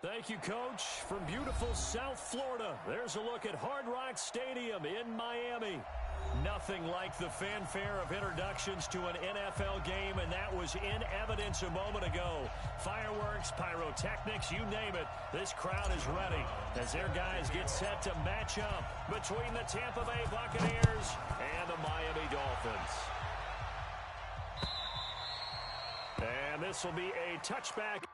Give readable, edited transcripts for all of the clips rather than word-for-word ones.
Thank you, Coach. From beautiful South Florida, there's a look at Hard Rock Stadium in Miami. Nothing like the fanfare of introductions to an NFL game, and that was in evidence a moment ago. Fireworks, pyrotechnics, you name it. This crowd is ready as their guys get set to match up between the Tampa Bay Buccaneers and the Miami Dolphins. And this will be a touchback.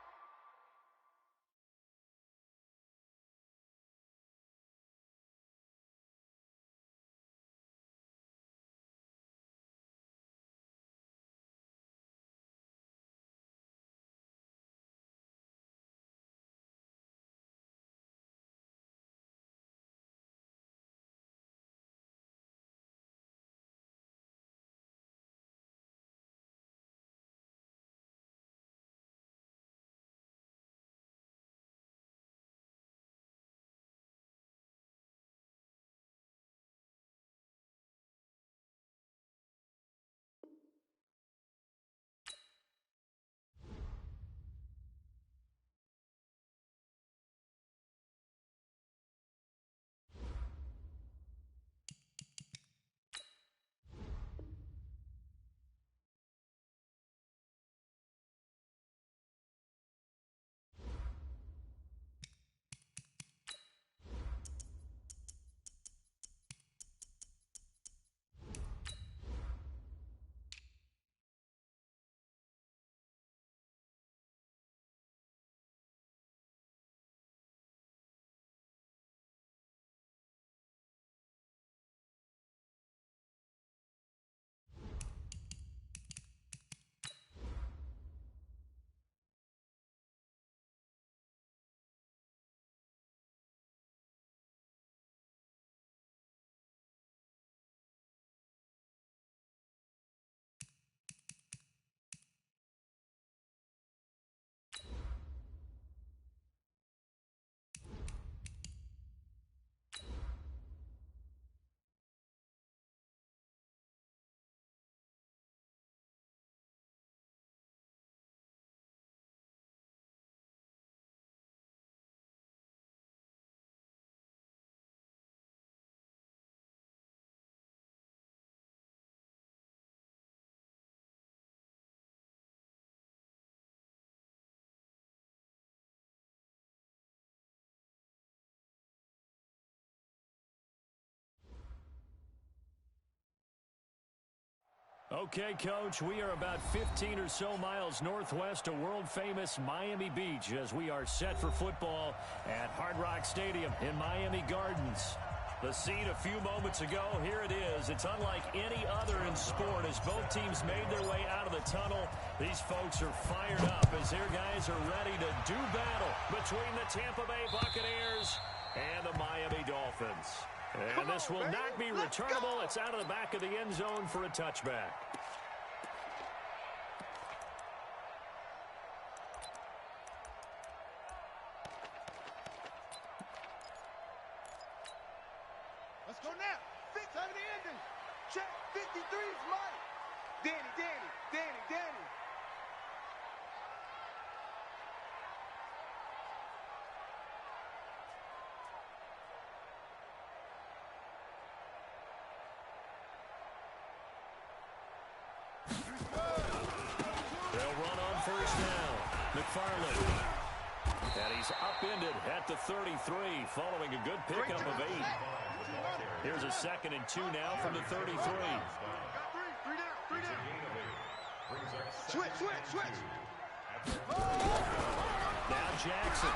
Okay, Coach, we are about 15 or so miles northwest of world-famous Miami Beach as we are set for football at Hard Rock Stadium in Miami Gardens. The scene a few moments ago, here it is. It's unlike any other in sport as both teams made their way out of the tunnel. These folks are fired up as their guys are ready to do battle between the Tampa Bay Buccaneers and the Miami Dolphins. And this will not be returnable. It's out of the back of the end zone for a touchback. Let's go now. 6 over the ending. Check. 53 is Mike. Danny. McFarland. And he's upended at the 33 following a good pickup of 8. Here's a 2nd and 2 now from the 33. Switch. Now Jackson.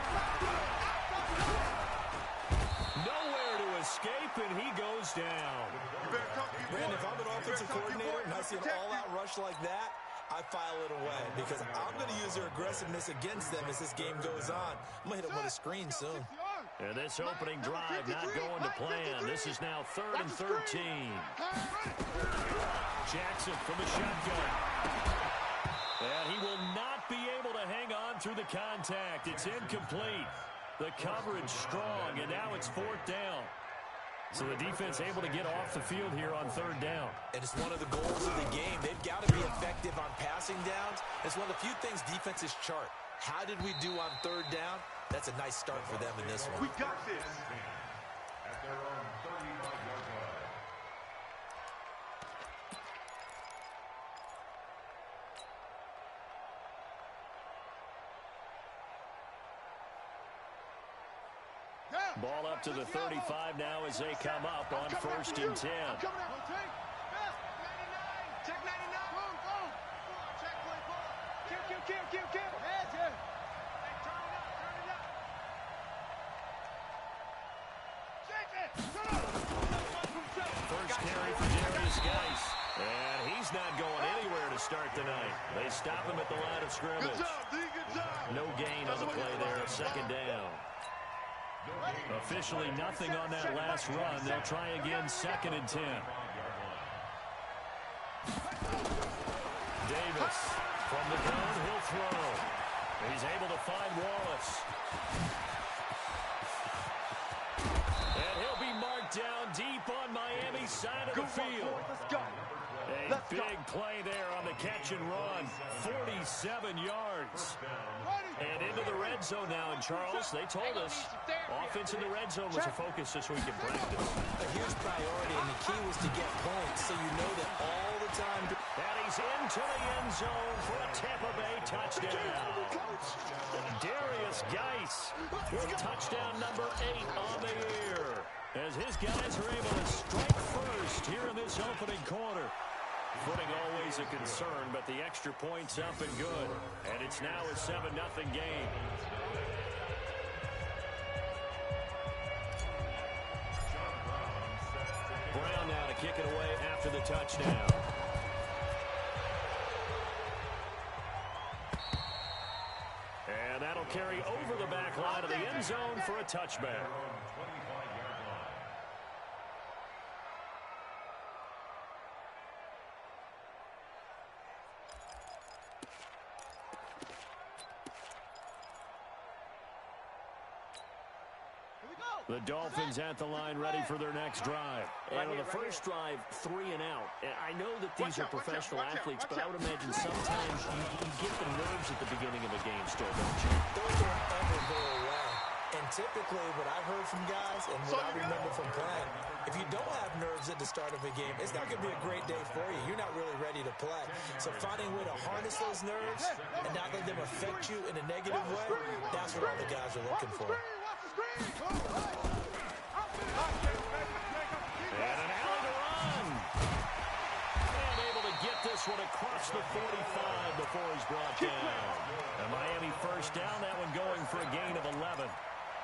Nowhere to escape, and he goes down. Brandon, if I'm an offensive coordinator and I see an all-out rush like that, I file it away because I'm going to use their aggressiveness against them as this game goes on. I'm going to hit them with a screen soon. And this opening drive not going to plan. This is now 3rd and 13. Jackson from the shotgun. And he will not be able to hang on through the contact. It's incomplete. The coverage strong, and now it's 4th down. So the defense able to get off the field here on 3rd down. And it's one of the goals of the game. They've got to be effective on passing downs. It's one of the few things defenses chart. How did we do on 3rd down? That's a nice start for them in this one. We got this. At their own 35-yard line. Ball up to the 35 now as they come up on 1st and 10. Check 99. Boom, boom. Check play ball. Kill. Heads, yeah. Hey, turn it up. Shake it. First carry for Darius Geis. And he's not going anywhere to start tonight. They stop him at the line of scrimmage. Good job, D. Good job. No gain on the play there. 2nd down. Officially nothing on that last run. They'll try again 2nd and 10. Davis from the gun, he'll throw. He's able to find Wallace. And he'll be marked down deep on Miami's side of the field. Let's go. A big play there on the catch and run. 47 yards. And into the red zone now. And Charles, they told us offense in the red zone was a focus this week in practice. A huge priority, and the key was to get points, so you know that all the time. And he's into the end zone for a Tampa Bay touchdown. Darius Geis with touchdown number 8 on the year. As his guys are able to strike first here in this opening quarter. Footing always a concern, but the extra point's up and good. And it's now a 7-0 game. Brown now to kick it away after the touchdown. And that'll carry over the back line of the end zone for a touchback. The Dolphins at the line ready for their next drive. And on the first drive, 3 and out. I know that these are professional athletes, but I would imagine sometimes you get the nerves at the beginning of a game still, don't you? Those don't ever go away. And typically, what I've heard from guys and what I remember from playing, if you don't have nerves at the start of a game, it's not going to be a great day for you. You're not really ready to play. So finding a way to harness those nerves and not let them affect you in a negative way, that's what all the guys are looking for. And an alley to run. And able to get this one across the 45 before he's brought down. A Miami first down, that one going for a gain of 11.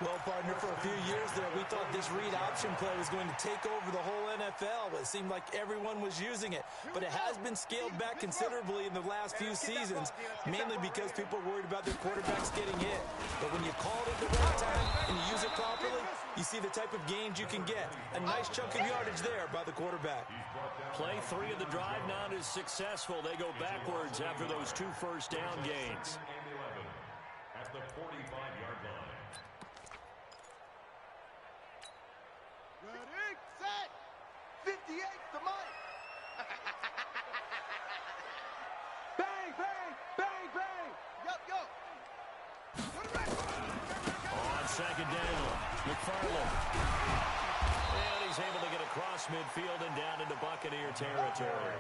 Well, partner, for a few years there, we thought this read option play was going to take over the whole NFL. It seemed like everyone was using it. But it has been scaled back considerably in the last few seasons, mainly because people are worried about their quarterbacks getting hit. But when you call it at the right time and you use it properly, you see the type of gains you can get. A nice chunk of yardage there by the quarterback. Play 3 of the drive not as successful. They go backwards after those 2 first down gains. At the 45-yard line. Ready, set, 58 to Mike. Bang, bang, bang, bang. Yo. On 2nd down, McFarland. And he's able to get across midfield and down into Buccaneer territory.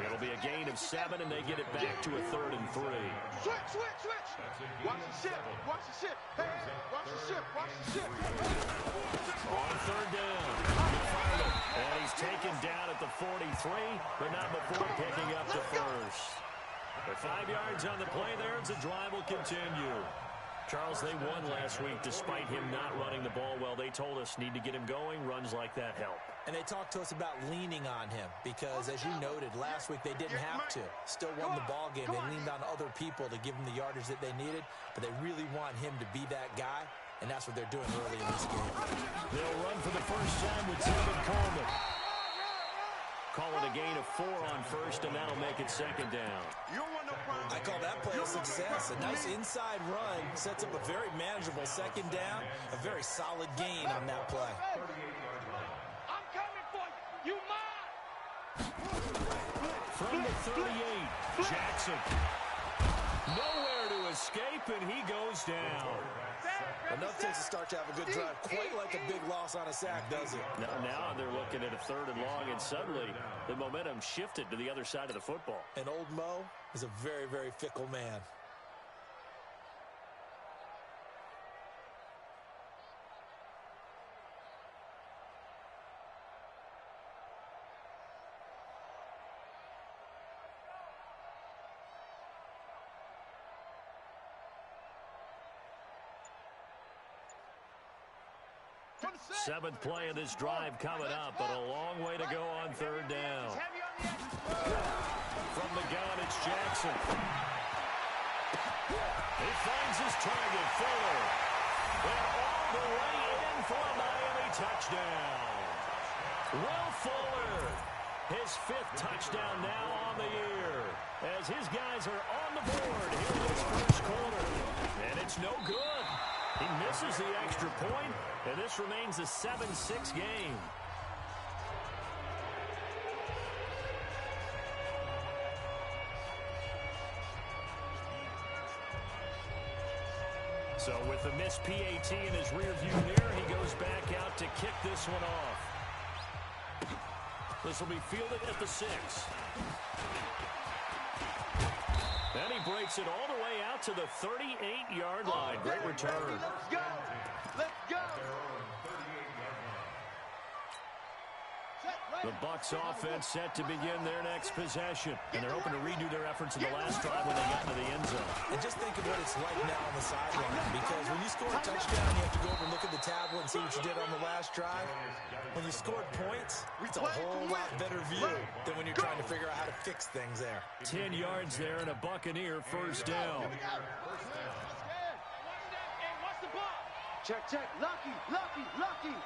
It'll be a gain of 7, and they get it back to a 3rd and 3. Switch. Watch the ship. Hey, watch the ship. On 3rd down, McFarland. And he's taken down at the 43, but not before picking up the first. With 5 yards on the play there, as the drive will continue. Charles, they won last week despite him not running the ball well. They told us need to get him going. Runs like that help. And they talked to us about leaning on him because, as you noted, last week they didn't have to. Still won the ball game. They leaned on other people to give them the yardage that they needed, but they really want him to be that guy, and that's what they're doing early in this game. They'll run for the first time with Tevin Coleman. Call it a gain of 4 on first, and that'll make it 2nd down. I call that play a success. A nice inside run sets up a very manageable 2nd down. A very solid gain on that play. I'm coming for you. You mine. From the 38, Jackson. Nowhere to escape, and he goes down. Enough takes a start to have a good drive. Quite like a big loss on a sack, does it? Now they're looking at a 3rd and long, and suddenly the momentum shifted to the other side of the football. And old Mo is a very, very fickle man. Seventh play of this drive coming up, but a long way to go on 3rd down. From the gun, it's Jackson. He finds his target, Fuller. And all the way in for a Miami touchdown. Will Fuller, his 5th touchdown now on the year, as his guys are on the board here in this first quarter. And it's no good. He misses the extra point, and this remains a 7-6 game. So with the missed PAT in his rearview mirror, he goes back out to kick this one off. This will be fielded at the 6. Then he breaks it all the way out to the 38-yard line. Great return. Let's go. Let's go. The Bucs offense set to begin their next possession. And they're hoping to redo their efforts in the last drive when they got into the end zone. And just think of what it's like now on the sideline. Because when you score a touchdown, you have to go over and look at the tablet and see what you did on the last drive. When you scored points, it's a whole lot better view than when you're trying to figure out how to fix things there. 10 yards there and a Buccaneer first down. Check, check. Lucky, lucky, lucky.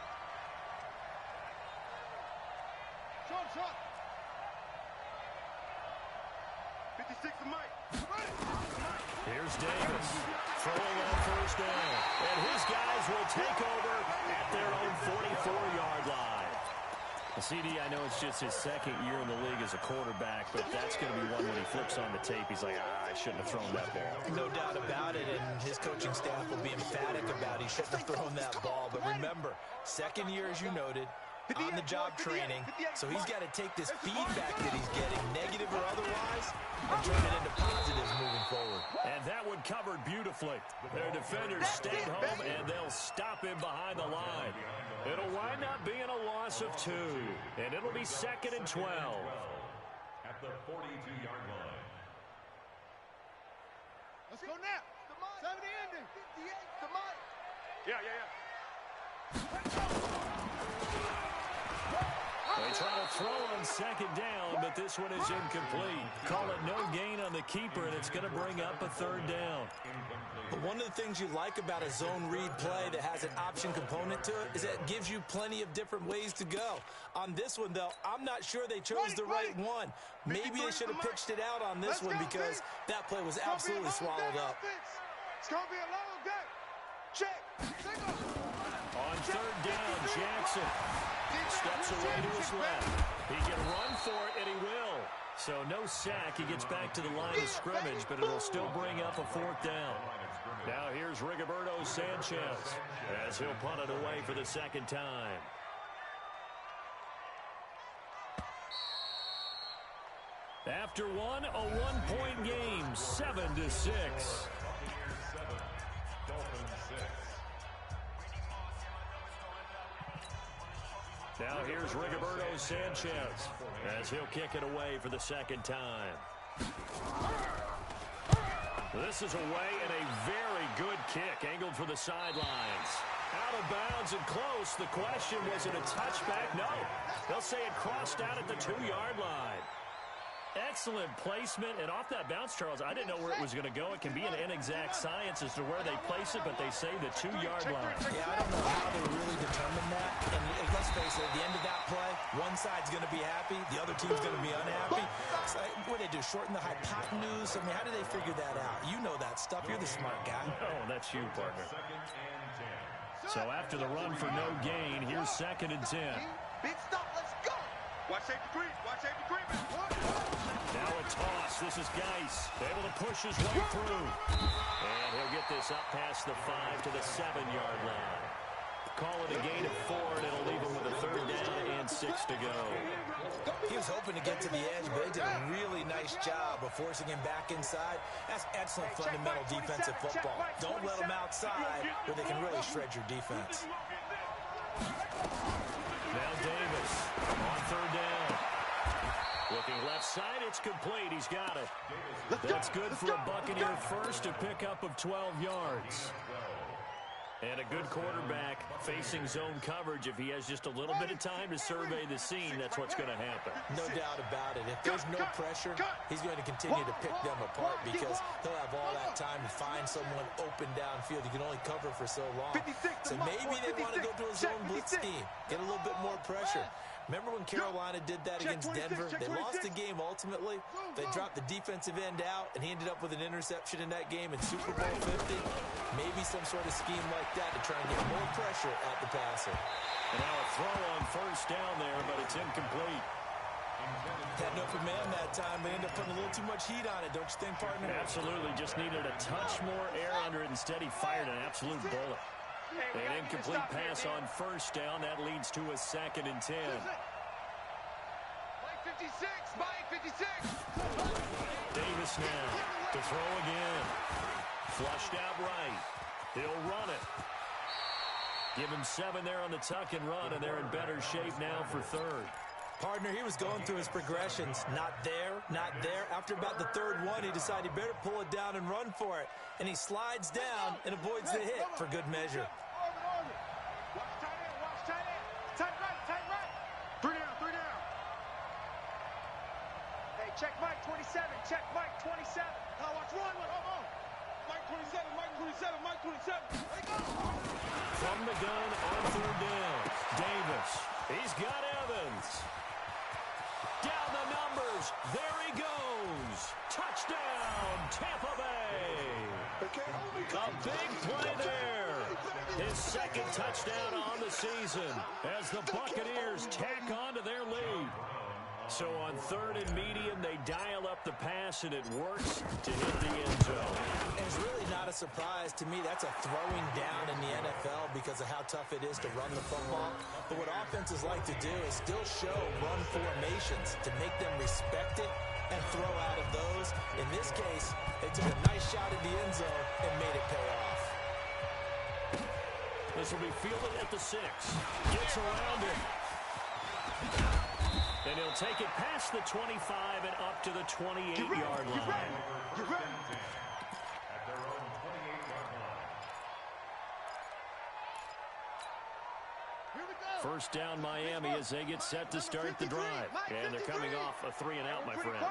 Shot. 56 to Mike. Here's Davis throwing on first down. And his guys will take over at their own 44-yard line. CD, I know it's just his 2nd year in the league as a quarterback, but that's going to be one when he flips on the tape. He's like, I shouldn't have thrown that ball. No doubt about it, and his coaching staff will be emphatic about he shouldn't have thrown that ball. But remember, 2nd year, as you noted, on-the-job training, so he's got to take this feedback that he's getting, negative or otherwise, and turn it into positives moving forward. And that one covered beautifully. Their defenders stayed home, and they'll stop him behind the line. It'll wind up being a loss of 2, and it'll be 2nd and 12. At the 42-yard line. Let's go now. 70 ending. 58 to Mike. Yeah. They try to throw on 2nd down, but this one is incomplete. Call it no gain on the keeper, and it's going to bring up a 3rd down. But one of the things you like about a zone read play that has an option component to it is that it gives you plenty of different ways to go. On this one, though, I'm not sure they chose the right one. Maybe they should have pitched it out on this one because that play was absolutely swallowed up. It's going to be a long day. Check. On 3rd down, Jackson steps away to his left. He can run for it, and he will. So no sack. He gets back to the line of scrimmage, but it'll still bring up a 4th down. Now here's Rigoberto Sanchez as he'll punt it away for the 2nd time. After one, a 1-point game, 7-6. Now here's Rigoberto Sanchez as he'll kick it away for the 2nd time. This is away and a very good kick angled for the sidelines. Out of bounds and close. The question, was it a touchback? No. They'll say it crossed out at the 2-yard line. Excellent placement, and off that bounce, Charles, I didn't know where it was going to go. It can be an inexact science as to where they place it, but they say the 2-yard line. Yeah, I don't know how they really determined that. And let's face it, at the end of that play, one side's going to be happy, the other team's going to be unhappy. So, what do they do, shorten the hypotenuse? I mean, how do they figure that out? You know that stuff. You're the smart guy. No, that's you, partner. So after the run for no gain, here's 2nd and 10. Big stop. Let's go. Watch safety creep. Watch safety creep. Now a toss. This is Geis, able to push his way through. And he'll get this up past the 5 to the 7-yard line. Call it a gain of 4, and it'll leave him with a 3rd down and 6 to go. He was hoping to get to the edge, but they did a really nice job of forcing him back inside. That's excellent fundamental defensive football. Don't let them outside where they can really shred your defense. Now Davis on 3rd down. Looking left side, it's complete. He's got it. That's good for a Buccaneer first, a pickup of 12 yards. And a good quarterback facing zone coverage. If he has just a little bit of time to survey the scene, that's what's going to happen. No doubt about it. If there's no pressure, he's going to continue to pick them apart because he'll have all that time to find someone open downfield. You can only cover for so long. So maybe they want to go to a zone blitz scheme, get a little bit more pressure. Remember when Carolina did that against Denver? They lost the game ultimately. They dropped the defensive end out, and he ended up with an interception in that game in Super Bowl 50. Maybe some sort of scheme like that to try and get more pressure at the passer. And now a throw on 1st down there, but it's incomplete. Had no command that time, but ended up putting a little too much heat on it, don't you think, partner? Absolutely. Just needed a touch more air under it. Instead, he fired an absolute bullet. An incomplete pass on 1st down. That leads to a 2nd and 10. Mike 56. Mike 56. Davis now to throw again. Flushed out right. He'll run it. Give him 7 there on the tuck and run, and they're in better shape now for 3rd. Partner, he was going through his progressions. Not there, not there. After about the 3rd one, he decided he better pull it down and run for it. And he slides down and avoids the hit for good measure. Watch tight end. Watch tight end. Tight right. Tight right. 3 down. 3 down. Hey, check Mike 27. Check Mike 27. Oh, watch run. Oh. Mike 27. Mike 27. Mike 27. There you go. From the gun on 3rd down. Davis. He's got Evans. Down the numbers. There he goes. Touchdown, Tampa Bay. A big play there. His 2nd touchdown on the season as the Buccaneers tack on to their lead. So on 3rd and medium, they dial up the pass, and it works to hit the end zone. And it's really not a surprise to me. That's a throwing down in the NFL because of how tough it is to run the football. But what offenses like to do is still show run formations to make them respect it and throw out of those. In this case, they took a nice shot at the end zone and made it pay off. This will be fielded at the 6. Gets around it. And he'll take it past the 25 and up to the 28-yard line. Get ready. At their own 28-yard line. 1st down Miami as they get set to start the drive. And they're coming off a 3-and-out, my friend.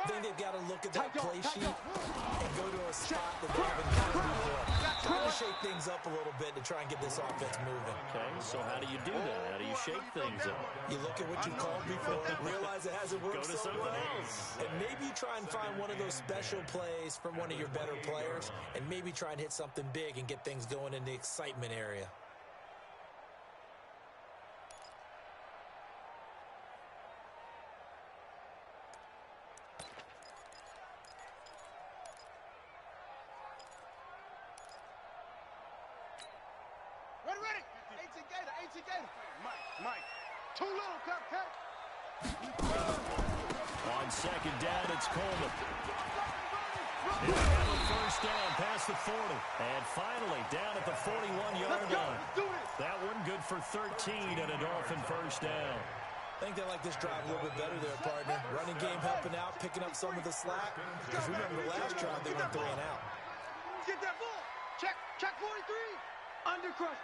Then they've got to look at that play sheet and go to a spot that they haven't done before. Trying to shake things up a little bit to try and get this offense moving. Okay, so how do you do that? How do you shake things up? You look at what you called before, realize it hasn't worked Go to so something well. else. And maybe try and find one of those special plays from one of your better players, and maybe try and hit something big and get things going in the excitement area. Ready. 18 Gator. Mike. Too little, cut. On 2nd down, it's Coleman. It's on 1st down, past the 40. And finally, down at the 41-yard line. That one good for 13 and a Dolphin 1st down. I think they like this drive a little bit better there, partner. Running game helping out, picking up some of the slack. Because remember the last drive, they went 3-and-out. Get that ball. Check 43. Undercrush.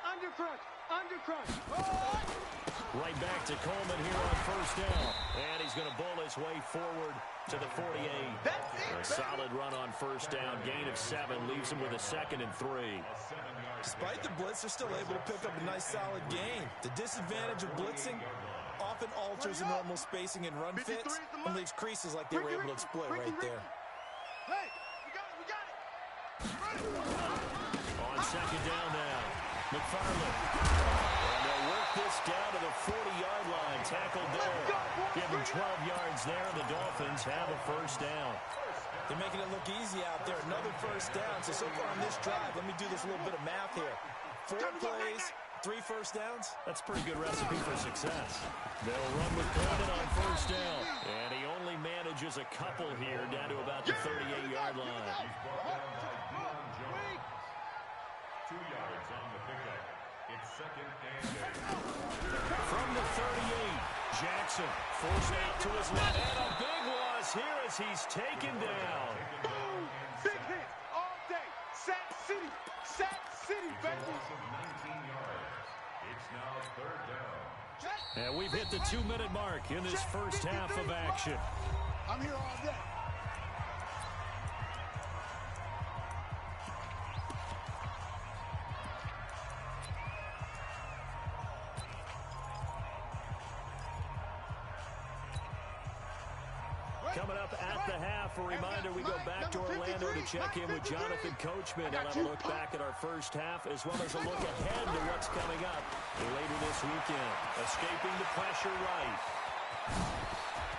Right back to Coleman here on 1st down. And he's going to bowl his way forward to the 48. A solid run on 1st down. Gain of 7 leaves him with a 2nd and 3. Despite the blitz, they're still able to pick up a nice solid gain. The disadvantage of blitzing often alters the normal spacing and run fits and leaves creases like they were able to exploit right there. Hey, we got it. On 2nd down now, McFarland. And they'll work this down to the 40-yard line. Tackled there. Give them 12 yards there, and the Dolphins have a first down. They're making it look easy out there. Another first down. So far on this drive, let me do this little bit of math here. 4 plays, 3 first downs. That's a pretty good recipe for success. They'll run with Coleman on first down. And he only manages a couple here down to about the 38-yard line. 2 yards on the pickup. It's second and 8. From the 38, Jackson forced out to his left. And a big loss here as he's taken down. Boom! Big hit all day. Sack City. Sack City, baby. Loss of 19 yards. It's now third down. And we've hit the 2-minute mark in this first half of action. I'm here all day. Coming up at the half, a reminder, we go back to Orlando to check in with Jonathan Coachman and have a look back at our first half, as well as a look ahead to what's coming up later this weekend. Escaping the pressure right.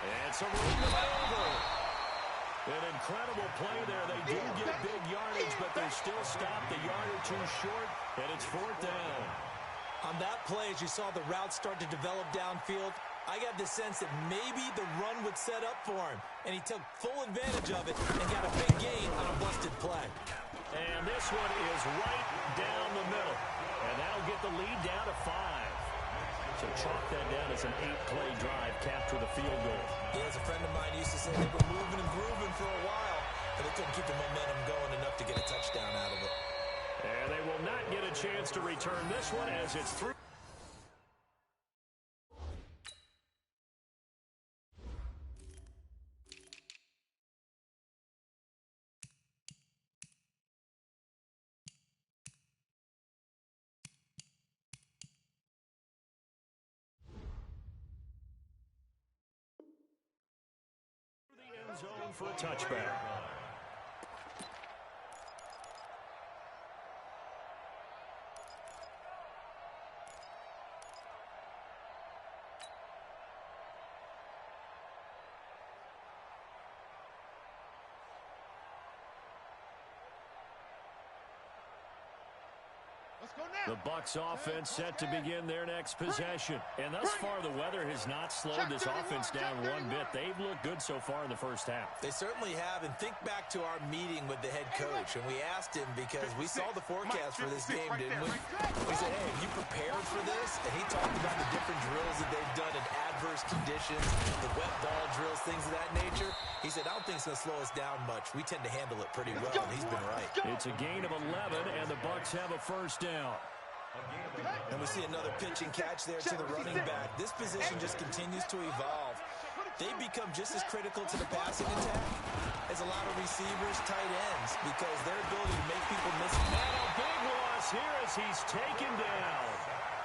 And some room to maneuver. An incredible play there. They do get big yardage, but they're still stopped a yard or two short, and it's fourth down. On that play, as you saw the route start to develop downfield, I got the sense that maybe the run would set up for him, and he took full advantage of it and got a big gain on a busted play. And this one is right down the middle, and that'll get the lead down to 5. So chalk that down as an 8-play drive, capture the field goal. Yeah, as a friend of mine used to say, they were moving and grooving for a while, but they couldn't keep the momentum going enough to get a touchdown out of it. And they will not get a chance to return this one as it's through. Zone for a touchback. The Bucs offense set to begin their next possession. And thus far, the weather has not slowed this offense down one bit. They've looked good so far in the first half. They certainly have. And think back to our meeting with the head coach. And we asked him, because we saw the forecast for this game, didn't we? We said, hey, have you prepared for this? And he talked about the different drills that they've done in adverse conditions, the wet ball drills, things of that nature. He said, I don't think it's going to slow us down much. We tend to handle it pretty well, and he's been right. It's a gain of 11, and the Bucs have a first down. And we see another pitch and catch there to the running back. This position just continues to evolve. They become just as critical to the passing attack as a lot of receivers, tight ends, because their ability to make people miss. And a big loss here as he's taken down.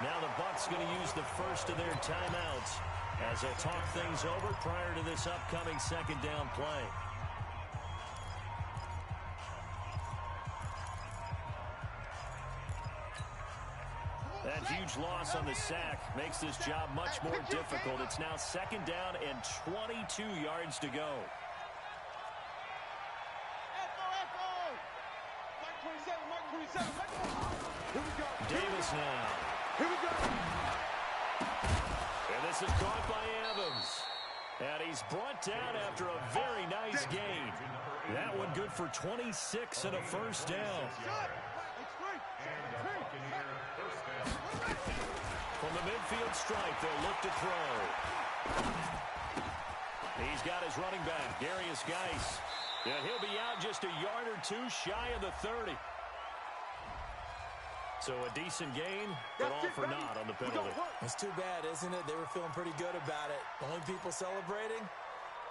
Now the Bucs going to use the first of their timeouts as they'll talk things over prior to this upcoming second down play. That huge loss on the sack makes this job much more difficult. It's now second down and 22 yards to go. Davis now. Here we go. And this is caught by Evans. And he's brought down after a very nice gain. That one good for 26 and a first down. From the midfield stripe, they'll look to throw. He's got his running back, Darius Geis. And he'll be out just a yard or two shy of the 30. So a decent gain, but all for naught on the penalty. It's too bad, isn't it? They were feeling pretty good about it. The only people celebrating,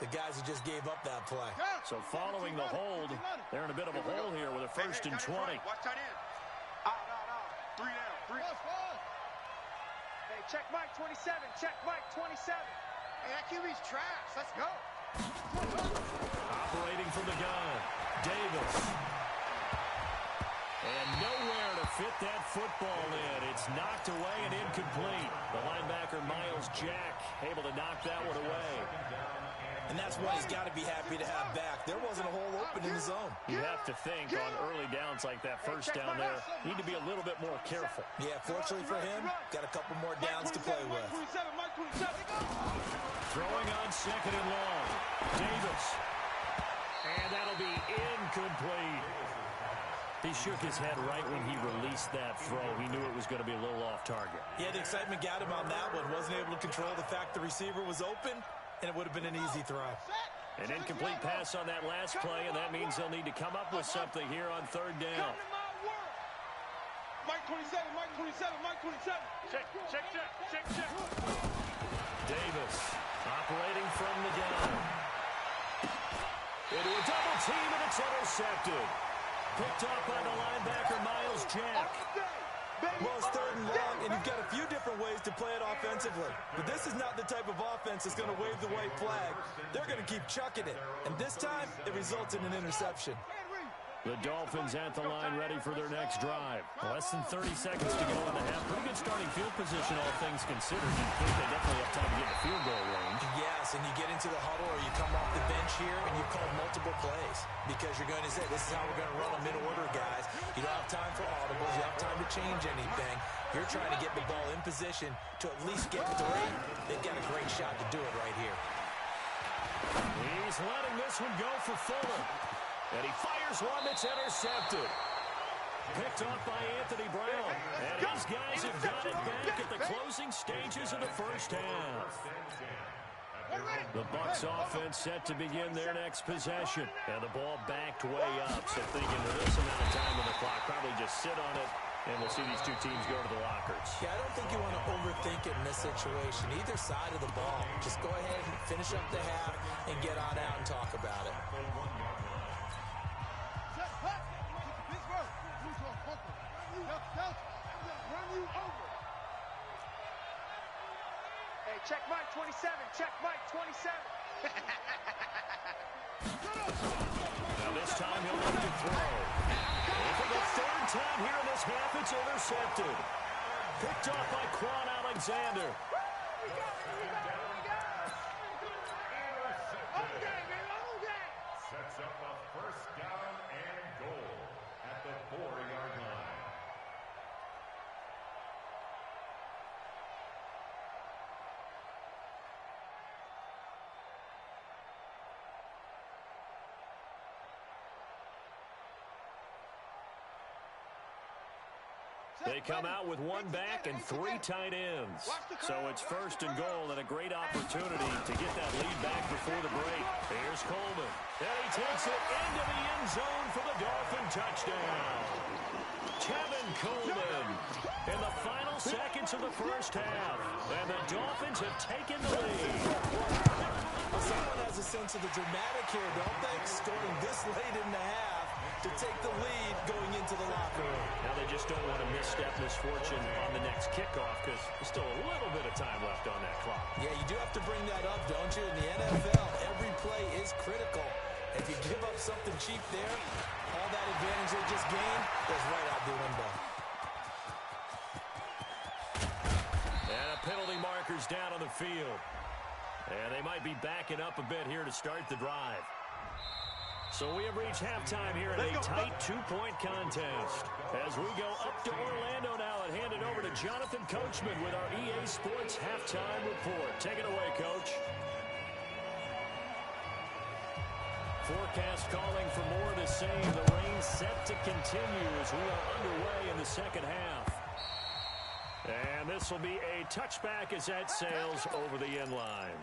the guys who just gave up that play. So following the hold, they're in a bit of a hole here with a first and 20. Watch tight end. Out. 3 down. 3. Hey, check Mike 27. Check Mike 27. Hey, that QB's trash. Let's go. Operating from the gun, Davis. And nowhere to fit that football in. It's knocked away and incomplete. A goes Jack, able to knock that one away. And that's what he's got to be happy to have back. There wasn't a hole open in the zone. You have to think on early downs like that first down there, need to be a little bit more careful. Yeah, fortunately for him, got a couple more downs to play with. Throwing on second and long. Davis. And that'll be incomplete. He shook his head right when he released that throw. He knew it was going to be a little off target. Yeah, the excitement got him on that one. Wasn't able to control the fact the receiver was open, and it would have been an easy throw. An incomplete pass on that last play, and that means they'll need to come up with something here on third down. Mike 27, Mike 27, Mike 27. Check. Davis operating from the down. Into a double team, and it's intercepted. Picked up by the linebacker, Miles Jack. Well, it's third and long, and you've got a few different ways to play it offensively. But this is not the type of offense that's going to wave the white flag. They're going to keep chucking it. And this time, it results in an interception. The Dolphins at the line ready for their next drive. Less than 30 seconds to go in the half. Pretty good starting field position, all things considered. You think they definitely have time to get the field goal range. Yes, and you get into the huddle or you come off the bench here and you call multiple plays because you're going to say, this is how we're going to run them in order, guys. You don't have time for audibles. You don't have time to change anything. You're trying to get the ball in position to at least get 3. They've got a great shot to do it right here. He's letting this one go for Fuller. And he fires one that's intercepted. Picked off by Anthony Brown. And his guys have got it back at the closing stages of the first half. The Bucs offense set to begin their next possession. And the ball backed way up. So thinking with this amount of time on the clock, probably just sit on it. And we'll see these two teams go to the lockers. Yeah, I don't think you want to overthink it in this situation. Either side of the ball. Just go ahead and finish up the half and get on out and talk about it. Hey, check Mike 27. Check Mike 27. Now this time he'll look to throw. And for the third time here in this half, it's intercepted. Picked off by Quan Alexander. Sets up a first down and goal at the 4-yard line. They come out with one back and 3 tight ends. So it's first and goal and a great opportunity to get that lead back before the break. Here's Coleman. And he takes it into the end zone for the Dolphin touchdown. Kevin Coleman in the final seconds of the first half. And the Dolphins have taken the lead. Well, someone has a sense of the dramatic here, don't they? Scoring this late in the half to take the lead going into the locker room. Now they just don't want to misstep misfortune on the next kickoff because there's still a little bit of time left on that clock. Yeah, you do have to bring that up, don't you? In the NFL, every play is critical. If you give up something cheap there, all that advantage they just gained goes right out the window. And a penalty marker's down on the field. And they might be backing up a bit here to start the drive. So we have reached halftime here in a tight 2-point contest. As we go up to Orlando now and hand it over to Jonathan Coachman with our EA Sports Halftime Report. Take it away, Coach. Forecast calling for more of the same. The rain set to continue as we are underway in the second half. And this will be a touchback as that sails over the end line.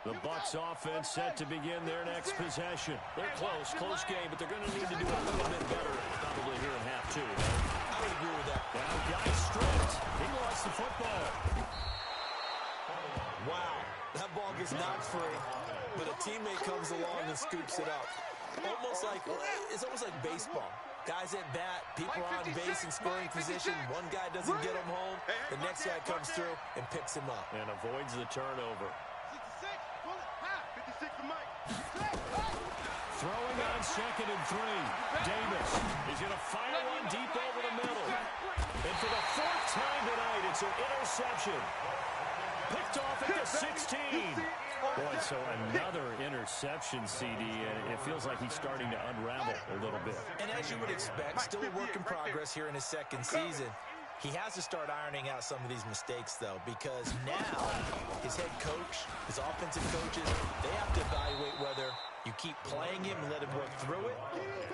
The Bucs offense set to begin their next possession. They're close game, but they're going to need to do a little bit better probably here in half 2. I would agree with that. Now, guy stripped. He lost the football. Wow, that ball gets knocked free, but a teammate comes along and scoops it up. It's almost like baseball. Guys at bat, people are on base in scoring position. One guy doesn't get him home. The next guy comes through and picks him up. And avoids the turnover. Throwing on 2nd and 3. Davis is going to fire one deep over the middle. And for the 4th time tonight, it's an interception. Picked off at the 16. Boy, so another interception, CD, and it feels like he's starting to unravel a little bit. And as you would expect, still a work in progress here in his 2nd season. He has to start ironing out some of these mistakes, though, because now his head coach, his offensive coaches, they have to evaluate whether you keep playing him and let him work through it,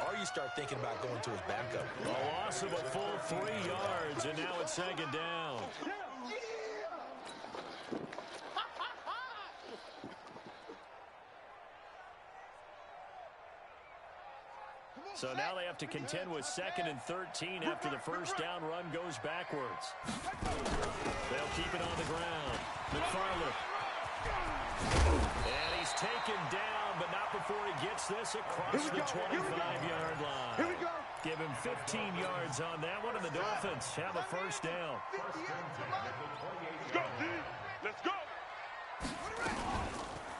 or you start thinking about going to his backup. A loss of a full 3 yards, and now it's 2nd down. So now they have to contend with 2nd and 13 after the first down run goes backwards. They'll keep it on the ground. McFarland. And he's taken down, but not before he gets this across the 25-yard line. Here we go. Give him 15 yards on that one, and the Dolphins have a first down. Let's go, D. Let's go.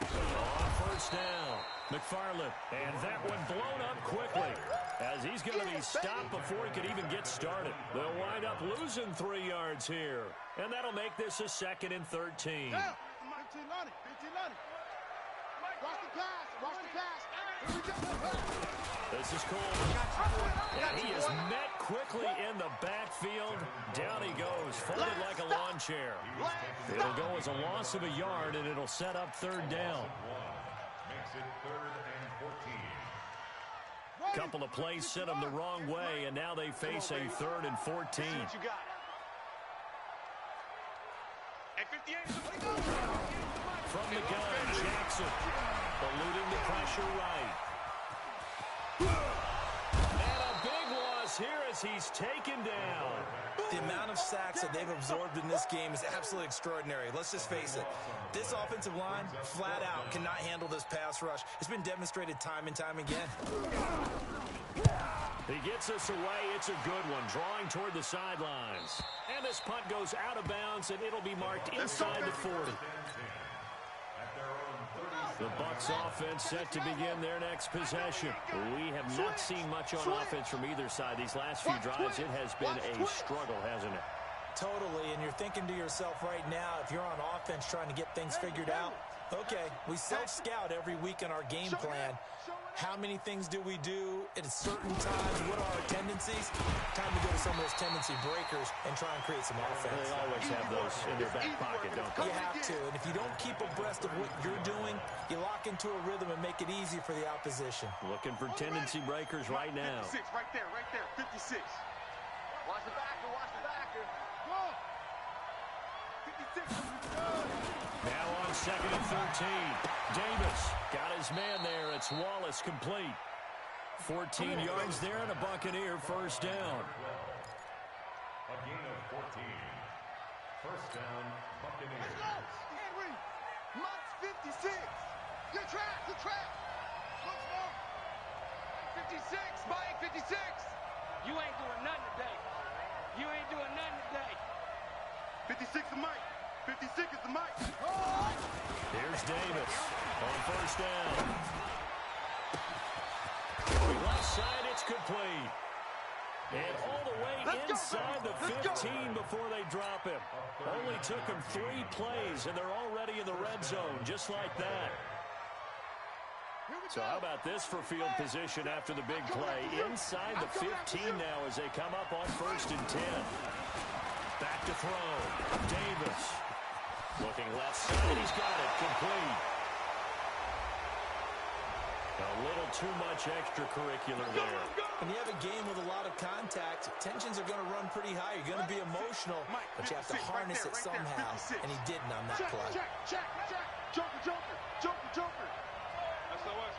On first down, McFarland, and that one blown up quickly as he's going to be stopped before he could even get started. They'll wind up losing 3 yards here, and that'll make this a 2nd and 13. Watch the pass. Watch the pass. Here we go. This is Cole. And he is met quickly in the backfield. Down he goes, folded like a lawn chair. It'll go as a loss of a yard, and it'll set up 3rd down. Makes it 3rd and 14. Couple of plays sent them the wrong way, and now they face a 3rd and 14. What you got? At 58. From the gun, Jackson eluding the pressure right. And a big loss here as he's taken down. The amount of sacks that they've absorbed in this game is absolutely extraordinary. Let's just face it. This offensive line, flat out, cannot handle this pass rush. It's been demonstrated time and time again. He gets us away. It's a good one, drawing toward the sidelines. And this punt goes out of bounds, and it'll be marked inside the 40. The Bucs offense set to begin their next possession. We have not seen much on offense from either side these last few drives. It has been a struggle, hasn't it? Totally, and you're thinking to yourself right now, if you're on offense trying to get things figured out, okay, we self-scout every week in our game plan. How many things do we do at certain times? What are our tendencies? Time to go to some of those tendency breakers and try and create some offense. They always have those in their back pocket, don't they? You have to, and if you don't keep abreast of what you're doing, you lock into a rhythm and make it easy for the opposition. Looking for tendency breakers right now. 56, right there, 56. Watch the backer, watch the backer. Go! 56. Now on 2nd and 13. Davis got his man there. It's Wallace complete. 14 yards there and a Buccaneer first down. A gain of 14. First down, Buccaneers. Henry, Mott's 56. Good track, good track. Looks more. 56, Mike, 56. You ain't doing nothing today. You ain't doing nothing today. 56 is Mike. 56 is the Mike. Here's Davis on first down. Left side, it's complete. And all the way inside the 15 before they drop him. Only took him 3 plays, and they're already in the red zone, just like that. So how about this for field position after the big play? Inside the 15 now as they come up on 1st and 10. Back to throw. Davis. Looking left side. He's got it. Complete. A little too much extracurricular there. When you have a game with a lot of contact, tensions are going to run pretty high. You're going to be emotional, but you have to harness it somehow. And he didn't on that play. Check. Joker. SOS.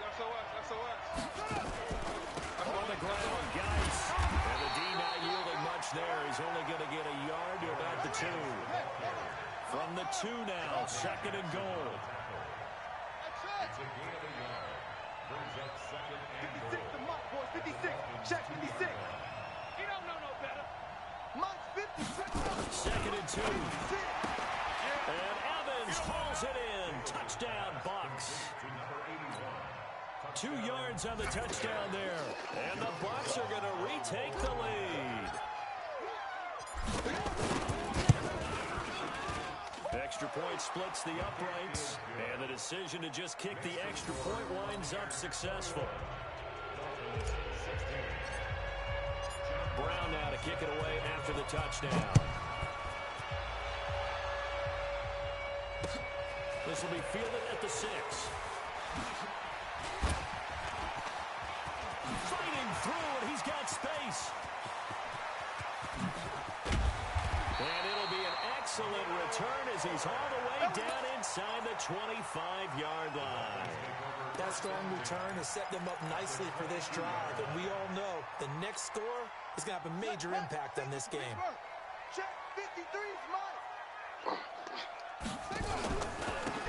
On the ground, guys. And the D not yielding much there. He's only going to get a yard to about the 2. From the 2 now, 2nd and goal. It's a gain of a yard. Brings up 2nd and 56 goal. to Mike, boys. 56. Check 56. You don't know no better. Mike's 56. 2nd and 2. And Evans hauls it in. Touchdown, Bucs. 2 yards on the touchdown there. And the Bucs are going to retake the lead. Extra point splits the uprights, and the decision to just kick the extra point winds up successful. Brown now to kick it away after the touchdown. This will be fielded at the 6. Fighting through, and he's got space. And it'll be an excellent return as he's all the way down inside the 25-yard line. That strong return has set them up nicely for this drive, and we all know the next score is going to have a major impact on this game. Check 53 is mine.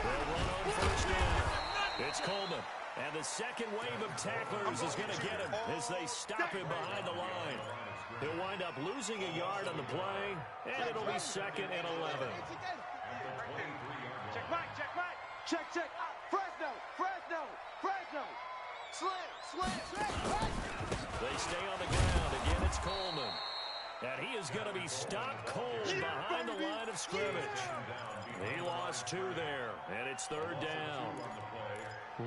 They'll run on first down. It's Coleman. And the second wave of tacklers is going to get him as they stop him behind the line. He'll wind up losing a yard on the play, and it'll be 2nd and 11. Check Mike, check Mike. Check, check. Fresno, Fresno, Fresno. Slam, slam. They stay on the ground. Again, it's Coleman. And he is going to be stopped cold behind the line of scrimmage. He lost 2 there, and it's 3rd down.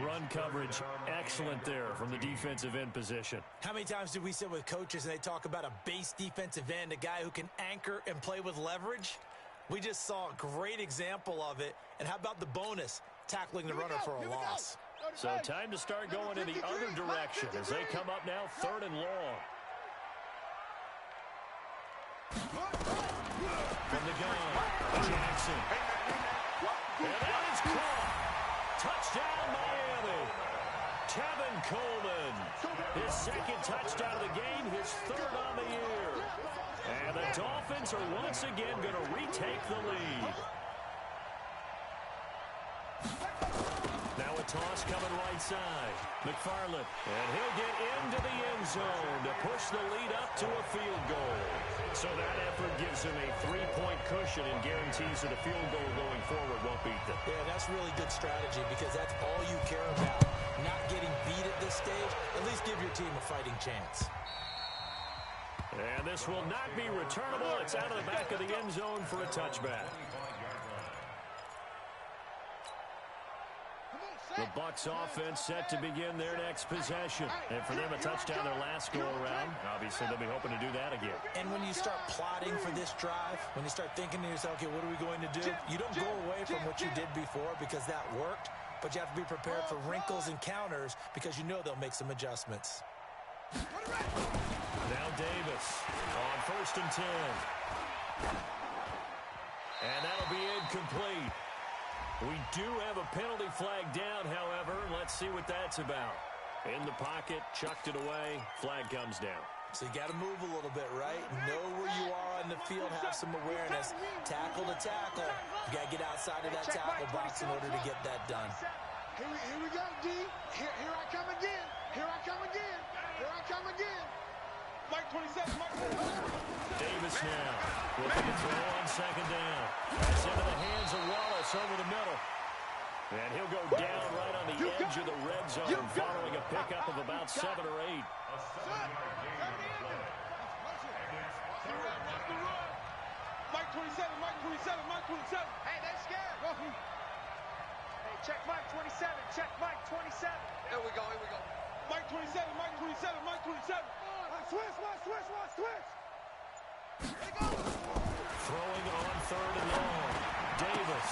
Run coverage, excellent there from the defensive end position. How many times do we sit with coaches and they talk about a base defensive end, a guy who can anchor and play with leverage? We just saw a great example of it. And how about the bonus, tackling the runner for a loss? So time to start going in the other direction as they come up now 3rd and long. From the gun, Jackson. And that is caught. Touchdown, Miami. Tevin Coleman. His 2nd touchdown of the game, his 3rd on the year. And the Dolphins are once again going to retake the lead. Now a toss coming right side. McFarland. And he'll get into the end zone to push the lead up to a field goal. So that effort gives him a 3-point cushion and guarantees that a field goal going forward won't beat them. Yeah, that's really good strategy because that's all you care about. Not getting beat at this stage. At least give your team a fighting chance. And this will not be returnable. It's out of the back of the end zone for a touchback. The Bucs offense set to begin their next possession. And for them, a touchdown their last go-around. Obviously, they'll be hoping to do that again. And when you start plotting for this drive, when you start thinking to yourself, okay, what are we going to do? You don't go away from what you did before because that worked, but you have to be prepared for wrinkles and counters because you know they'll make some adjustments. Now Davis on 1st and 10. And that'll be incomplete. We do have a penalty flag down, however. Let's see what that's about. In the pocket, chucked it away. Flag comes down. So you got to move a little bit, right? Know where you are on the field, have some awareness. Tackle to tackle. You got to get outside of that tackle box in order to get that done. Here we go, D. Here I come again. Here I come again. Here I come again. Mike 27, Mike 27. Davis now looking to throw on 2nd down. That's into the hands of Wallace over the middle. And he'll go down right on the edge of the red zone following a pickup of about 7 or 8. A 7-yard gain on the play. And it's 3rd and 1. Mike 27, Mike 27, Mike 27. Hey, they're scared. Hey, check Mike 27, check Mike 27. Here we go, here we go. Mike 27, Mike 27, Mike 27. Switch. Throwing on 3rd and long. Davis.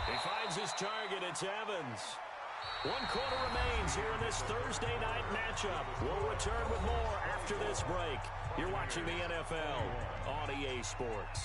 He finds his target. It's Evans. 1 quarter remains here in this Thursday night matchup. We'll return with more after this break. You're watching the NFL on EA Sports.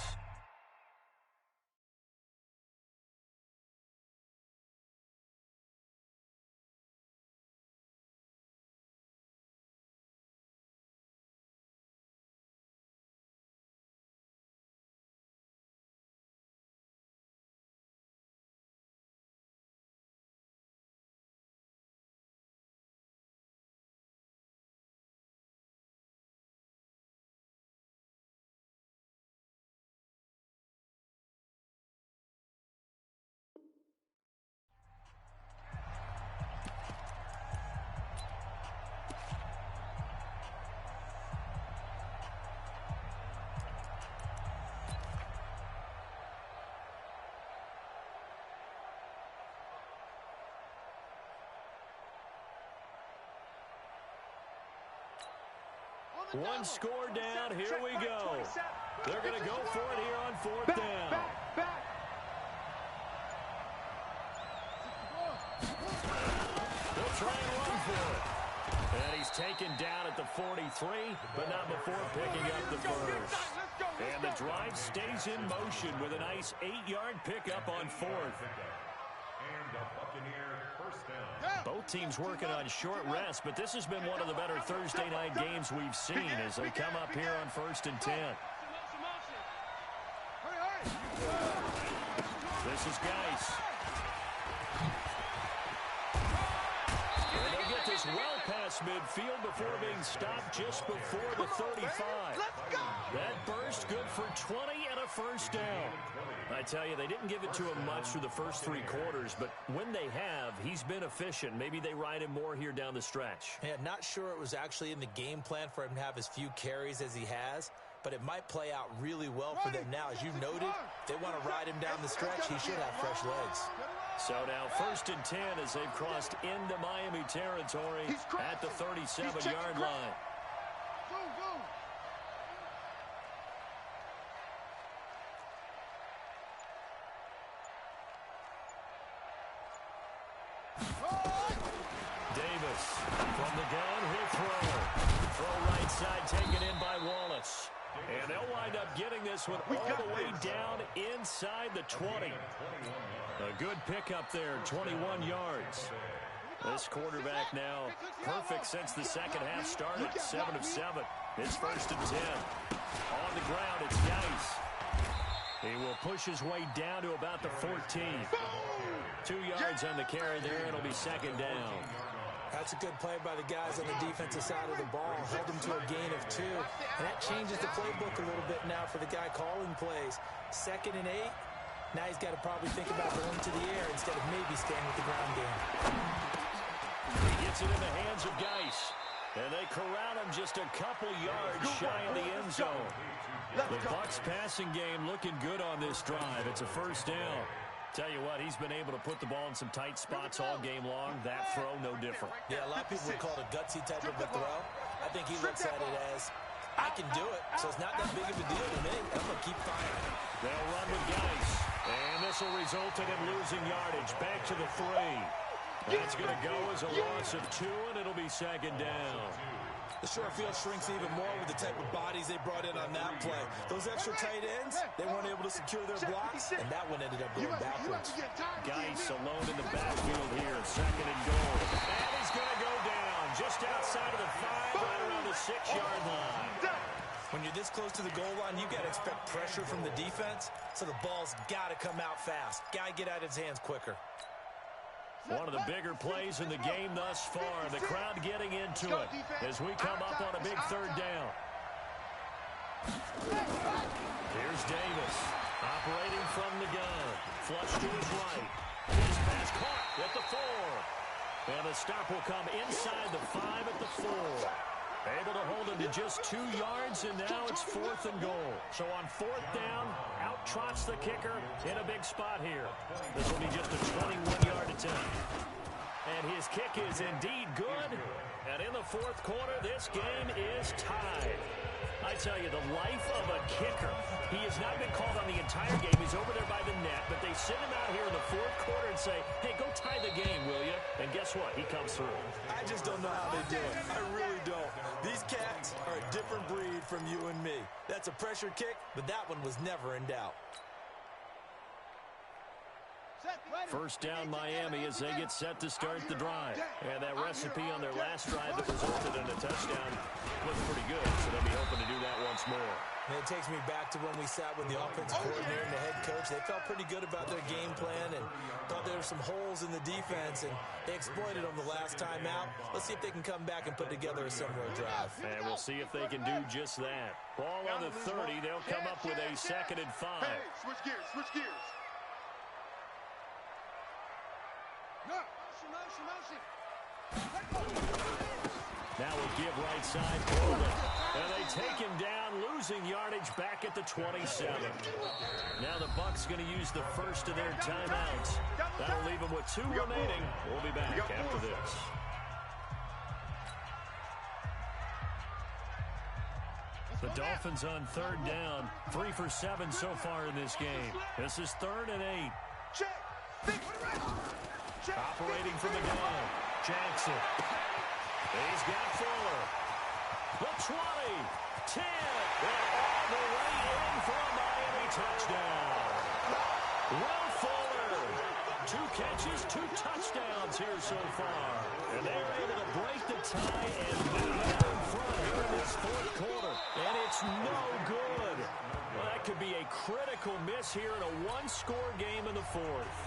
One score down. Here we go. They're going to go for it here on fourth down. They'll try and run for it. And he's taken down at the 43, but not before picking up the first. And the drive stays in motion with a nice 8-yard pickup on fourth. And the Buccaneer first down. Both teams working on short rest, but this has been one of the better Thursday night games we've seen as they come up here on 1st and 10. This is Geis. And they'll get this well past midfield before being stopped just before the 35. That burst good for 20 and a first down. I tell you, they didn't give it to him much through the first 3 quarters, but when they have, he's been efficient. Maybe they ride him more here down the stretch. Yeah, not sure it was actually in the game plan for him to have as few carries as he has, but it might play out really well for them now. As you noted, if they want to ride him down the stretch, he should have fresh legs. So now 1st and 10 as they've crossed into Miami territory at the 37-yard line. Davis from the gun, he'll throw right side, taken in by Wallace. And they'll wind up getting this one all the way down inside the 20. A good pickup there, 21 yards. This quarterback now perfect since the second half started, 7 of 7. It's 1st and 10. On the ground, it's Geis. He will push his way down to about the 14. 2 yards on the carry there. It'll be 2nd down. That's a good play by the guys on the defensive side of the ball. Held him to a gain of 2. And that changes the playbook a little bit now for the guy calling plays. 2nd and 8. Now he's got to probably think about going to the air instead of maybe staying with the ground game. He gets it in the hands of Geis. And they corral him just a couple yards shy of the end zone. The Bucs passing game looking good on this drive. It's a 1st down. Tell you what, he's been able to put the ball in some tight spots all game long. That throw, no different. Yeah, a lot of people would call it a gutsy type of a throw. I think he looks at it as, I can do it, so it's not that big of a deal to me. I'm going to keep firing. They'll run with Geis. And this will result in him losing yardage. Back to the 3. That's going to go as a loss of 2, and it'll be 2nd down. The short field shrinks even more with the type of bodies they brought in on that play. Those extra tight ends, they weren't able to secure their blocks, and that one ended up going backwards. Geis alone in the backfield here, 2nd and goal. And he's going to go down just outside of the 5, right around the 6-yard line. When you're this close to the goal line, you got to expect pressure from the defense, so the ball's got to come out fast. Got to get out of his hands quicker. One of the bigger plays in the game thus far. The crowd getting into it as we come up on a big 3rd down. Here's Davis operating from the gun. Flush to his right. His pass caught at the 4. And the stop will come inside the 5 at the 4. Able to hold him to just 2 yards, and now it's 4th and goal. So on 4th down, out trots the kicker in a big spot here. This will be just a 21-yard attempt. And his kick is indeed good. And in the 4th quarter, this game is tied. I tell you, the life of a kicker. He has not been called on the entire game. He's over there by the net, but they send him out here in the 4th quarter and say, hey, go tie the game, will you? And guess what? He comes through. I just don't know how they do it. I really don't. These cats are a different breed from you and me. That's a pressure kick, but that one was never in doubt. 1st down Miami as they get set to start the drive. And that recipe on their last drive that resulted in a touchdown looked pretty good, so they'll be hoping to do that once more. And it takes me back to when we sat with the offensive coordinator and the head coach. They felt pretty good about their game plan and thought there were some holes in the defense, and they exploited them the last time out. Let's see if they can come back and put together a similar drive. And we'll see if they can do just that. Ball on the 30. They'll come up with a 2nd and 5. Hey, switch gears, switch gears. Now we'll give right side Coleman. And they take him down, losing yardage back at the 27. Now the Bucs going to use the first of their timeouts. That'll leave them with 2 remaining. We'll be back after this. Dolphins on third down. 3 for 7 so far in this game. This is 3rd and 8. Operating from the gun. Jackson. He's got Fuller. The 20. 10. And all the way in for a Miami touchdown. Will Fuller. 2 catches, 2 touchdowns here so far. And they were able to break the tie and move out in front here in this 4th quarter. And it's no good. Well, that could be a critical miss here in a 1-score game in the 4th.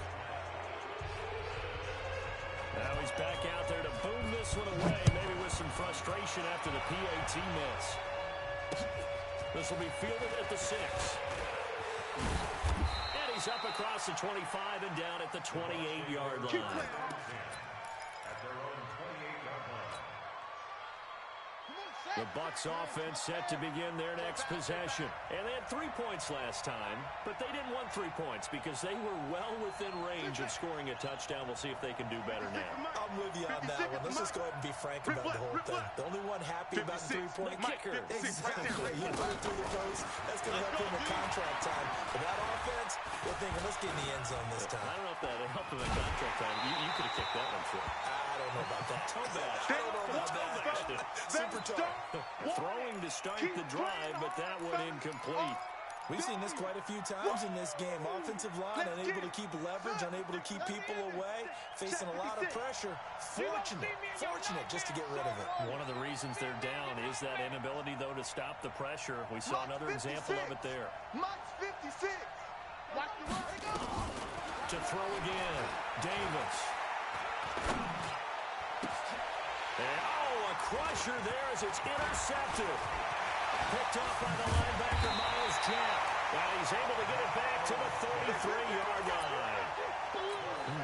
Now he's back out there to boom this one away, maybe with some frustration after the PAT miss. This will be fielded at the 6. And he's up across the 25 and down at the 28-yard line. At their own 28-yard line. The Bucs offense set to begin their next possession. And they had 3 points last time, but they didn't want 3 points because they were well within range of scoring a touchdown. We'll see if they can do better now. I'm with you on that one. Let's just go ahead and be frank about the whole thing. The only one happy about the 3-point kicker. Exactly. You put it through the post. That's going to help him with contract time. But that offense, they're thinking, let's get in the end zone this time. I don't know if that helped him in contract time. You could have kicked that one for him. I don't know about that. Toe bash. I don't know about that. Super toe. Throwing to start the drive, but that one incomplete. We've seen this quite a few times in this game. Offensive line unable to keep leverage, unable to keep people away, facing a lot of pressure. Fortunate just to get rid of it. One of the reasons they're down is that inability, though, to stop the pressure. We saw another example of it there. Mike's 56. Watch the run. To throw again. Davis. And, a crusher there as it's intercepted. Picked up by the linebacker, Miles Jack. And he's able to get it back to the 33-yard line.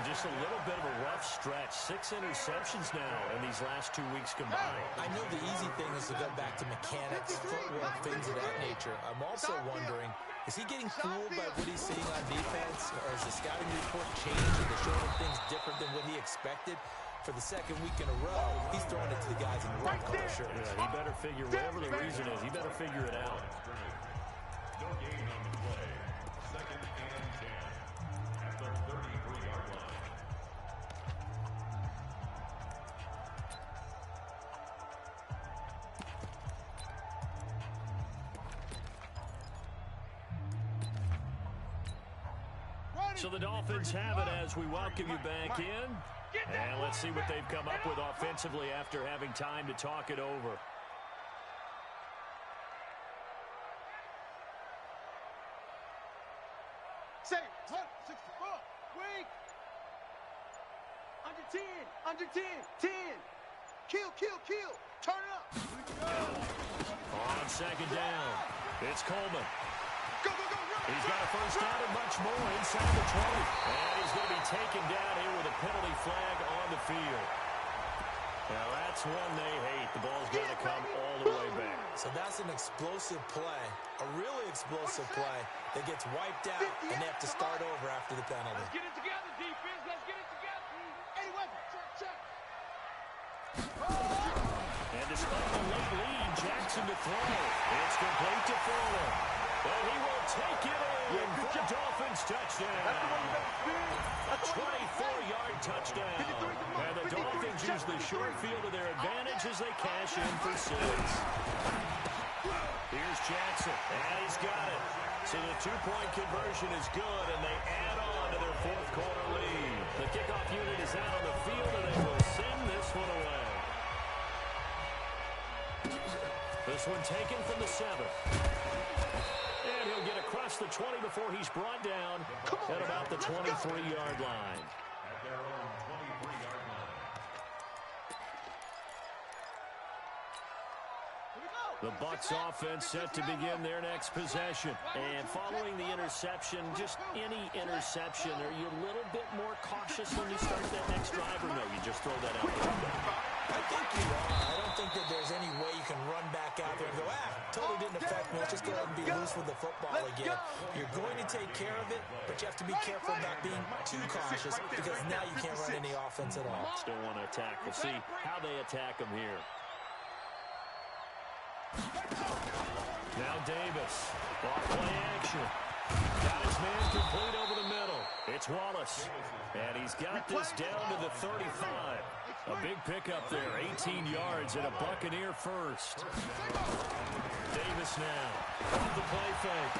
Just a little bit of a rough stretch. 6 interceptions now in these last 2 weeks combined. I know the easy thing is to go back to mechanics, footwork, things of that nature. I'm also wondering, is he getting fooled by what he's seeing on defense? Or is the scouting report changing to show him things different than what he expected? For the 2nd week in a row, he's throwing it to the guys in the red color shirts. Yeah, he better figure, whatever the reason is, he better figure it out. No gain on the play. 2nd and 10. At their 33-yard line. So the Dolphins have it as we welcome you back in. And let's see what they've come up with offensively after having time to talk it over. Say, 64. Wait. Under 10. Under 10. 10. Kill. Turn it up. On 2nd down, it's Coleman. Go. He's got a first down and much more inside the 20. And he's going to be taken down here with a penalty flag on the field. Now, that's one they hate. The ball's got to come all the way back. So that's an explosive play, a really explosive play that gets wiped out, and they have to start over after the penalty. Let's get it together, defense. Let's get it together. Hey, wait. Check. And despite the late lead, Jackson to throw. It's complete to Fuller. And he will take it in for the Dolphins touchdown. A 24-yard touchdown. And the Dolphins use the short field to their advantage as they cash in for 6. Here's Jackson. And he's got it. So the 2-point conversion is good, and they add on to their 4th quarter lead. The kickoff unit is out on the field, and they will send this one away. This one taken from the 7. And he'll get across the 20 before he's brought down at about the 23-yard line. At their own 23-yard line. The Bucs offense set to begin their next possession. And following the interception, just any interception, are you a little bit more cautious when you start that next drive, or no, you just throw that out there? I think you are. I don't think that there's any way you can run back out there and go, totally didn't affect me. Let's just go ahead and be loose with the football again. You're going to take care of it, but you have to be careful about being too cautious because now you can't run any offense at all. Still want to attack. We'll see how they attack them here. Now Davis. Off play action. Got his man complete over the middle. It's Wallace. And he's got this down to the 35. A big pickup there. 18 yards and a Buccaneer first. Davis now. Off the play fake.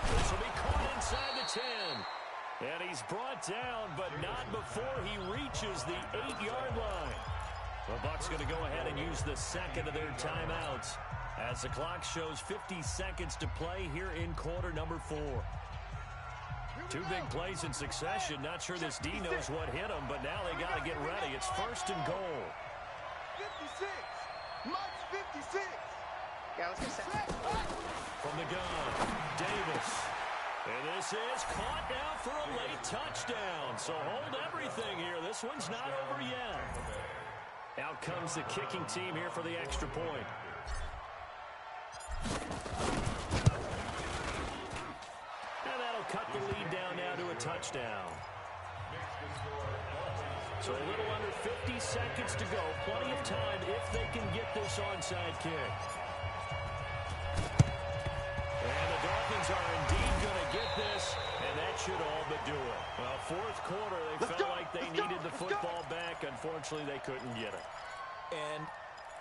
This will be caught inside the 10. And he's brought down, but not before he reaches the 8-yard line. The Bucs going to go ahead and use the second of their timeouts as the clock shows 50 seconds to play here in quarter number 4. Two big plays in succession. Not sure this D knows what hit him, but now they got to get ready. It's first and goal. 56. Mike's 56. Yeah, let's get set. From the gun, Davis. And this is caught now for a late touchdown. So hold everything here. This one's not over yet. Out comes the kicking team here for the extra point. And that'll cut the lead down now to a touchdown. So a little under 50 seconds to go. Plenty of time if they can get this onside kick. And the Dolphins are indeed going to get this, and that should all but do it. Well, fourth quarter, they felt like they needed the football back. Unfortunately, they couldn't get it. And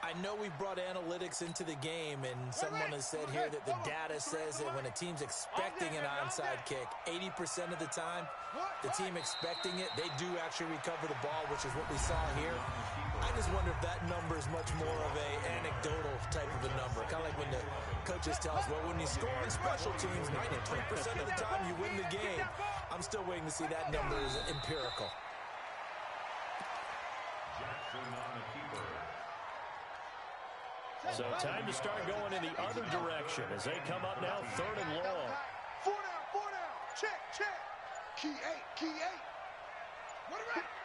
I know we brought analytics into the game, and someone has said here that the data says that when a team's expecting an onside kick, 80% of the time, the team expecting it, they do actually recover the ball, which is what we saw here. I just wonder if that number is much more of a anecdotal type of a number. Kind of like when the coaches tell us, well, when you score on special teams, 93% of the time you win the game. I'm still waiting to see that number is empirical. So time to start going in the other direction as they come up now, third and long. 4 down. Check. Key 8.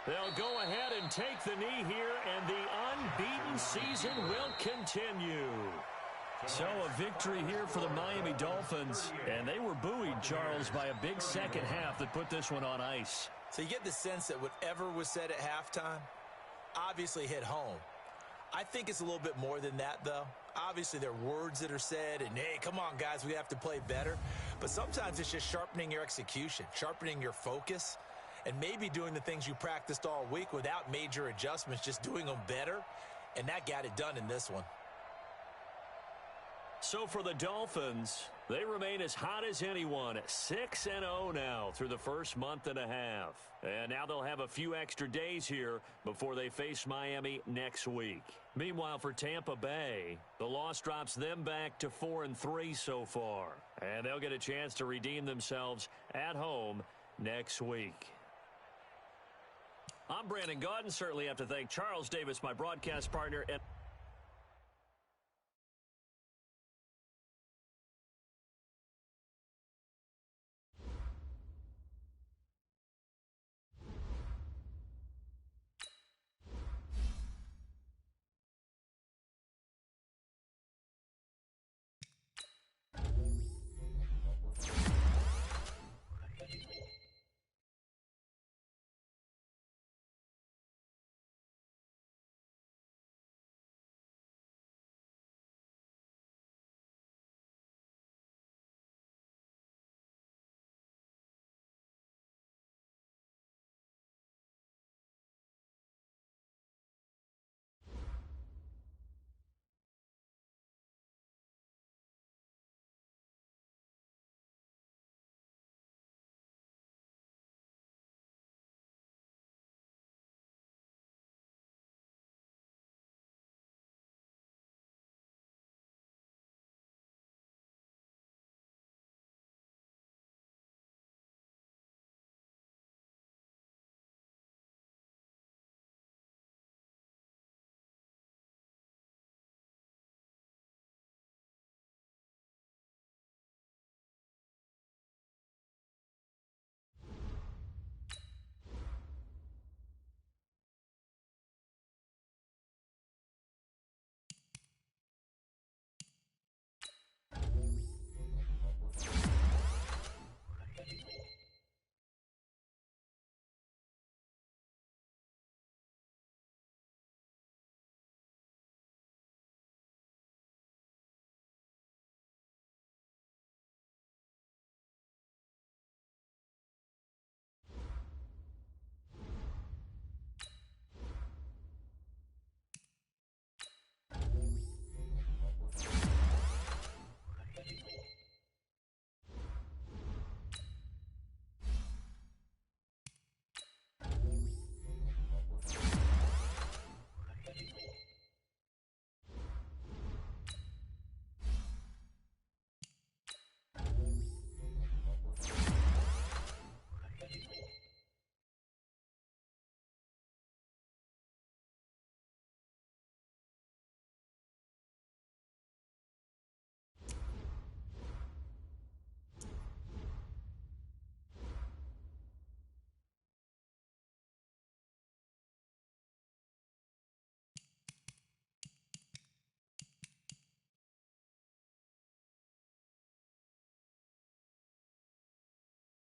They'll go ahead and take the knee here, and the unbeaten season will continue. So a victory here for the Miami Dolphins, and they were buoyed, Charles, by a big second half that put this one on ice. So you get the sense that whatever was said at halftime obviously hit home. I think it's a little bit more than that, though. Obviously, there are words that are said, and, hey, come on, guys, we have to play better. But sometimes it's just sharpening your execution, sharpening your focus, and maybe doing the things you practiced all week without major adjustments, just doing them better. And that got it done in this one. So for the Dolphins, they remain as hot as anyone, 6-0 now through the first month and a half. And now they'll have a few extra days here before they face Miami next week. Meanwhile, for Tampa Bay, the loss drops them back to 4-3 so far. And they'll get a chance to redeem themselves at home next week. I'm Brandon Gaudin. Certainly have to thank Charles Davis, my broadcast partner, and